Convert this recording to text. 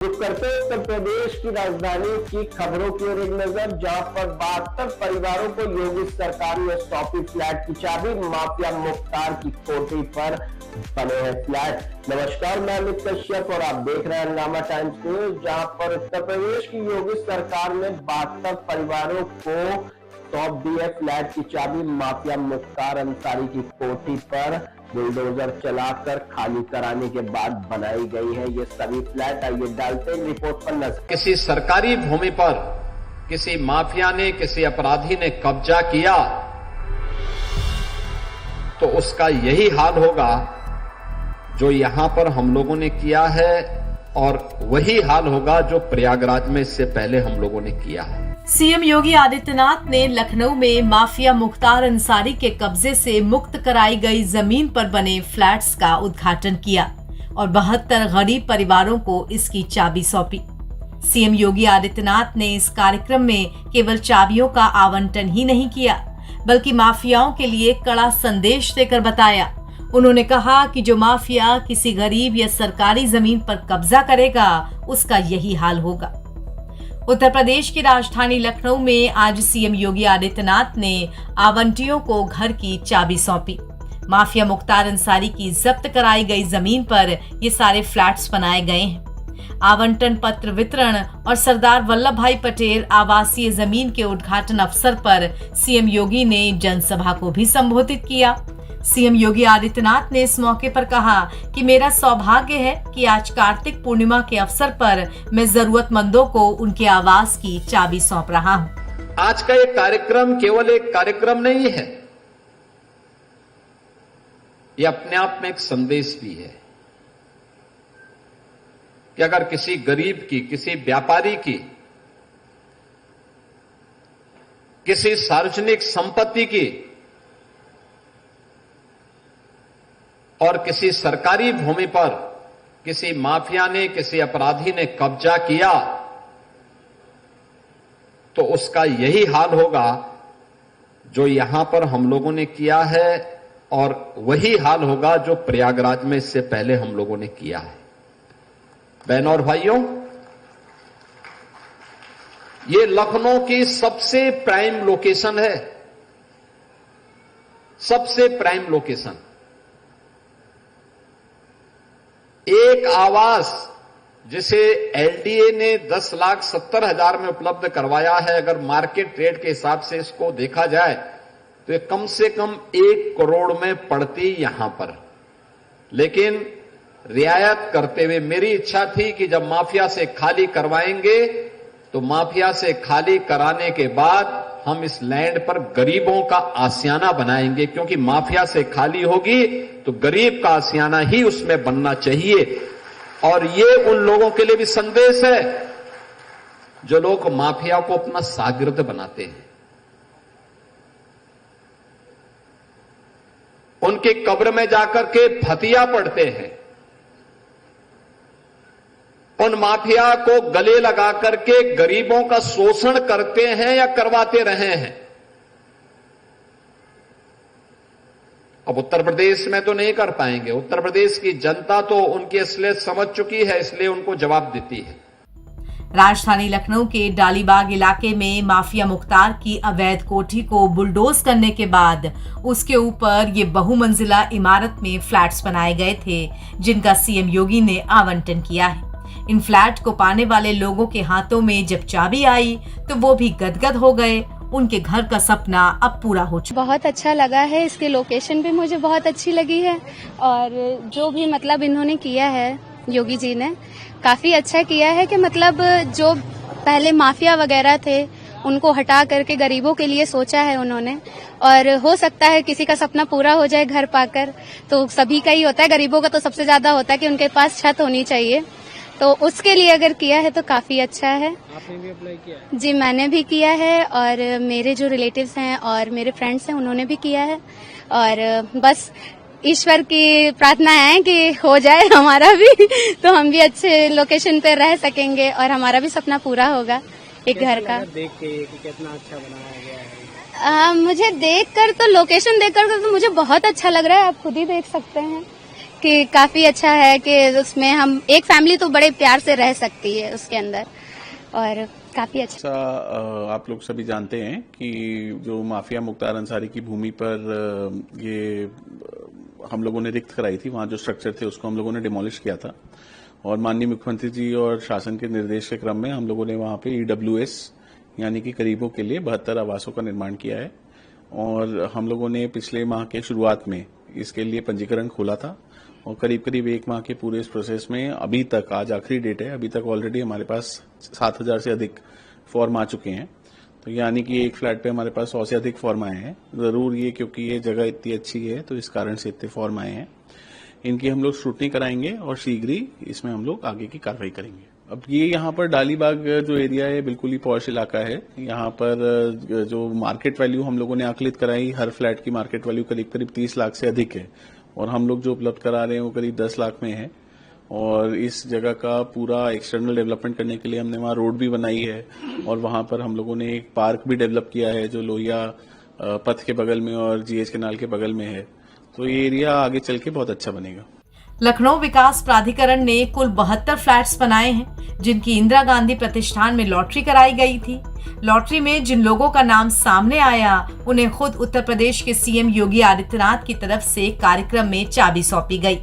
रुक करते उत्तर प्रदेश की राजधानी की खबरों की ओर एक नजर, जहां पर 72 परिवारों को योगी सरकार ने सौंपी फ्लैट की चाबी। माफिया मुख्तार की कोठी पर बने हैं फ्लैट। नमस्कार, मैं अमित कश्यप और आप देख रहे हैं हंगामा टाइम्स न्यूज। जहां पर उत्तर प्रदेश की योगी सरकार ने 72 परिवारों को सौंप दी है फ्लैट की चाबी। माफिया मुख्तार अंसारी की कोठी पर बुलडोजर चलाकर खाली कराने के बाद बनाई गई है ये सभी फ्लैट। आइए डालते हैं रिपोर्ट पर नजर। किसी सरकारी भूमि पर किसी माफिया ने, किसी अपराधी ने कब्जा किया तो उसका यही हाल होगा जो यहां पर हम लोगों ने किया है, और वही हाल होगा जो प्रयागराज में इससे पहले हम लोगों ने किया है। सीएम योगी आदित्यनाथ ने लखनऊ में माफिया मुख्तार अंसारी के कब्जे से मुक्त कराई गई जमीन पर बने फ्लैट्स का उद्घाटन किया और 72 गरीब परिवारों को इसकी चाबी सौंपी। सीएम योगी आदित्यनाथ ने इस कार्यक्रम में केवल चाबियों का आवंटन ही नहीं किया, बल्कि माफियाओं के लिए कड़ा संदेश देकर बताया। उन्होंने कहा कि जो माफिया किसी गरीब या सरकारी जमीन पर कब्जा करेगा, उसका यही हाल होगा। उत्तर प्रदेश की राजधानी लखनऊ में आज सीएम योगी आदित्यनाथ ने आवंटियों को घर की चाबी सौंपी। माफिया मुख्तार अंसारी की जब्त कराई गई जमीन पर ये सारे फ्लैट्स बनाए गए हैं। आवंटन पत्र वितरण और सरदार वल्लभ भाई पटेल आवासीय जमीन के उद्घाटन अवसर पर सीएम योगी ने जनसभा को भी संबोधित किया। सीएम योगी आदित्यनाथ ने इस मौके पर कहा कि मेरा सौभाग्य है कि आज कार्तिक पूर्णिमा के अवसर पर मैं जरूरतमंदों को उनके आवास की चाबी सौंप रहा हूं। आज का ये कार्यक्रम केवल एक कार्यक्रम नहीं है, ये अपने आप में एक संदेश भी है कि अगर किसी गरीब की, किसी व्यापारी की, किसी सार्वजनिक संपत्ति की और किसी सरकारी भूमि पर किसी माफिया ने, किसी अपराधी ने कब्जा किया तो उसका यही हाल होगा जो यहां पर हम लोगों ने किया है, और वही हाल होगा जो प्रयागराज में इससे पहले हम लोगों ने किया है। बहनों और भाइयों, ये लखनऊ की सबसे प्राइम लोकेशन है, सबसे प्राइम लोकेशन। एक आवास जिसे एलडीए ने 10,70,000 में उपलब्ध करवाया है, अगर मार्केट रेट के हिसाब से इसको देखा जाए तो ये कम से कम 1 करोड़ में पड़ती यहां पर। लेकिन रियायत करते हुए मेरी इच्छा थी कि जब माफिया से खाली करवाएंगे तो माफिया से खाली कराने के बाद हम इस लैंड पर गरीबों का आशियाना बनाएंगे, क्योंकि माफिया से खाली होगी तो गरीब का आशियाना ही उसमें बनना चाहिए। और ये उन लोगों के लिए भी संदेश है जो लोग माफिया को अपना शागिर्द बनाते हैं, उनके कब्र में जाकर के फतिया पढ़ते हैं, उन माफिया को गले लगा करके गरीबों का शोषण करते हैं या करवाते रहे हैं। अब उत्तर प्रदेश में तो नहीं कर पाएंगे, उत्तर प्रदेश की जनता तो उनकी असलियत समझ चुकी है, इसलिए उनको जवाब देती है। राजधानी लखनऊ के डालीबाग इलाके में माफिया मुख्तार की अवैध कोठी को बुलडोज करने के बाद उसके ऊपर ये बहुमंजिला इमारत में फ्लैट्स बनाए गए थे, जिनका सीएम योगी ने आवंटन किया है। इन फ्लैट को पाने वाले लोगों के हाथों में जब चाबी आई तो वो भी गदगद हो गए। उनके घर का सपना अब पूरा हो चुका। बहुत अच्छा लगा है, इसकी लोकेशन भी मुझे बहुत अच्छी लगी है, और जो भी मतलब इन्होंने किया है योगी जी ने काफी अच्छा किया है कि मतलब जो पहले माफिया वगैरह थे उनको हटा करके गरीबों के लिए सोचा है उन्होंने। और हो सकता है किसी का सपना पूरा हो जाए घर पाकर, तो सभी का ही होता है, गरीबों का तो सबसे ज्यादा होता है कि उनके पास छत होनी चाहिए, तो उसके लिए अगर किया है तो काफी अच्छा है। आपने भी अप्लाई किया है? जी, मैंने भी किया है, और मेरे जो रिलेटिव्स हैं और मेरे फ्रेंड्स हैं उन्होंने भी किया है, और बस ईश्वर की प्रार्थना है कि हो जाए हमारा भी तो हम भी अच्छे लोकेशन पे रह सकेंगे और हमारा भी सपना पूरा होगा एक घर का। देख के कि कितना अच्छा बनाया गया है? मुझे देखकर तो, लोकेशन देखकर तो मुझे बहुत अच्छा लग रहा है, आप खुद ही देख सकते हैं कि काफी अच्छा है कि उसमें हम एक फैमिली तो बड़े प्यार से रह सकती है उसके अंदर, और काफी अच्छा। आप लोग सभी जानते हैं कि जो माफिया मुख्तार अंसारी की भूमि पर ये हम लोगों ने रिक्त कराई थी, वहां जो स्ट्रक्चर थे उसको हम लोगों ने डिमोलिश किया था, और माननीय मुख्यमंत्री जी और शासन के निर्देश के क्रम में हम लोगों ने वहां पे EWS यानी कि गरीबों के लिए 72 आवासों का निर्माण किया है। और हम लोगों ने पिछले माह के शुरुआत में इसके लिए पंजीकरण खोला था, और करीब करीब 1 माह के पूरे इस प्रोसेस में अभी तक, आज आखिरी डेट है, अभी तक ऑलरेडी हमारे पास 7000 से अधिक फॉर्म आ चुके हैं। तो यानी कि एक फ्लैट पे हमारे पास 100 से अधिक फॉर्म आए हैं। जरूर ये क्योंकि ये जगह इतनी अच्छी है तो इस कारण से इतने फॉर्म आए हैं। इनकी हम लोग स्क्रूटनी कराएंगे और शीघ्र ही इसमें हम लोग आगे की कार्रवाई करेंगे। अब ये यहाँ पर डालीबाग जो एरिया है बिल्कुल ही पॉश इलाका है। यहाँ पर जो मार्केट वैल्यू हम लोगों ने आकलित कराई, हर फ्लैट की मार्केट वैल्यू करीब करीब 30 लाख से अधिक है, और हम लोग जो उपलब्ध करा रहे हैं वो करीब 10 लाख में है। और इस जगह का पूरा एक्सटर्नल डेवलपमेंट करने के लिए हमने वहाँ रोड भी बनाई है, और वहाँ पर हम लोगों ने एक पार्क भी डेवलप किया है जो लोहिया पथ के बगल में और GH कैनाल के बगल में है। तो ये एरिया आगे चल के बहुत अच्छा बनेगा। लखनऊ विकास प्राधिकरण ने कुल 72 फ्लैट्स बनाए हैं, जिनकी इंदिरा गांधी प्रतिष्ठान में लॉटरी कराई गई थी। लॉटरी में जिन लोगों का नाम सामने आया, उन्हें खुद उत्तर प्रदेश के CM योगी आदित्यनाथ की तरफ से कार्यक्रम में चाबी सौंपी गई।